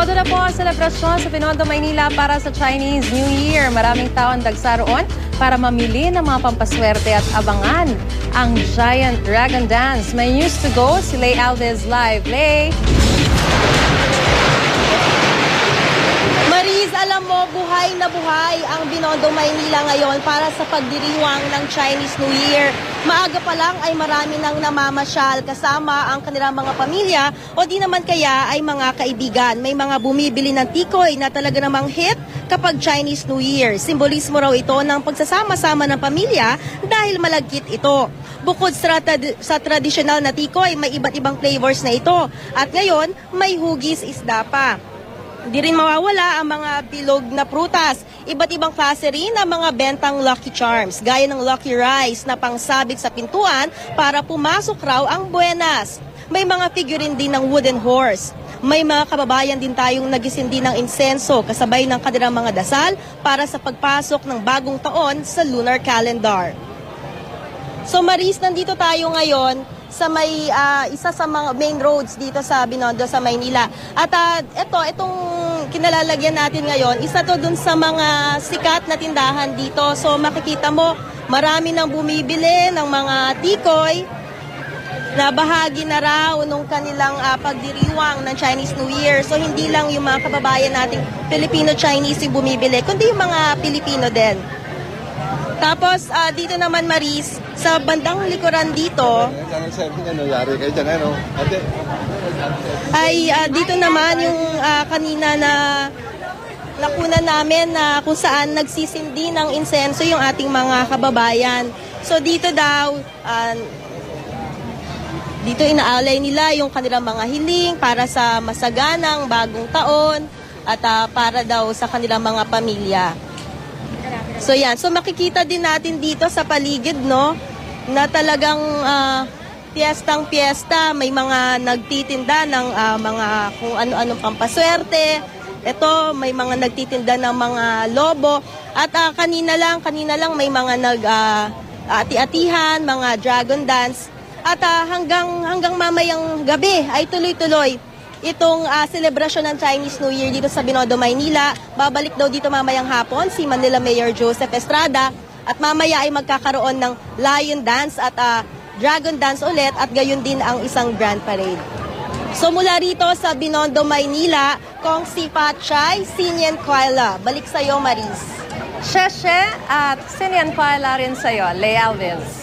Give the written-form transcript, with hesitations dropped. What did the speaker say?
Todo na po ang selebrasyon sa Binondo, Maynila para sa Chinese New Year. Maraming tao ang dagsa roon para mamili ng mga pampaswerte at abangan ang Giant Dragon Dance. May news to go, si Lay Alves live. Lay! Maris, alam mo, buhay na buhay ang Binondo, Maynila ngayon para sa pagdiriwang ng Chinese New Year. Maaga pa lang ay marami nang namamasyal kasama ang kanilang mga pamilya o di naman kaya ay mga kaibigan. May mga bumibili ng tikoy na talaga namang hit kapag Chinese New Year. Simbolismo raw ito ng pagsasama-sama ng pamilya dahil malagkit ito. Bukod sa tradisyonal na tikoy, may iba't ibang flavors na ito. At ngayon, may hugis isda pa. Di rin mawawala ang mga bilog na prutas. Iba't ibang klase rin ang mga bentang Lucky Charms, gaya ng Lucky Rice na pangsabit sa pintuan para pumasok raw ang buenas. May mga figurine din ng wooden horse. May mga kababayan din tayong nagisindi ng insenso kasabay ng kanilang mga dasal para sa pagpasok ng bagong taon sa lunar calendar. So Maris, nandito tayo ngayon sa may isa sa mga main roads dito sa Binondo sa Maynila. At itong kinalalagyan natin ngayon, isa to dun sa mga sikat na tindahan dito. So makikita mo, marami nang bumibili ng mga tikoy na bahagi na raw nung kanilang pagdiriwang ng Chinese New Year. So hindi lang yung mga kababayan nating Filipino-Chinese yung bumibili, kundi yung mga Pilipino din. Tapos dito naman Maris, sa bandang likuran dito, ay dito naman yung kanina na nakuna namin na kung saan nagsisindi ng insenso yung ating mga kababayan. So dito daw, dito inaalay nila yung kanilang mga hiling para sa masaganang bagong taon at para daw sa kanilang mga pamilya. So yan, so makikita din natin dito sa paligid, no, na talagang piyestang-piyesta, may mga nagtitinda ng mga kung ano-anong pampaswerte. Ito, may mga nagtitinda ng mga lobo. At kanina lang may mga ati-atihan, mga dragon dance. At hanggang mamayang gabi ay tuloy-tuloy itong selebrasyon ng Chinese New Year dito sa Binondo, Maynila. Babalik daw dito mamayang hapon si Manila Mayor Joseph Estrada at mamaya ay magkakaroon ng lion dance at dragon dance ulit at gayon din ang isang grand parade. So mula rito sa Binondo, Maynila, Kong si Patchay, Sinyan Kuala. Balik sa iyo, Maris. Sheshe at Sinyan Kuala rin sa'yo, Lay Alves.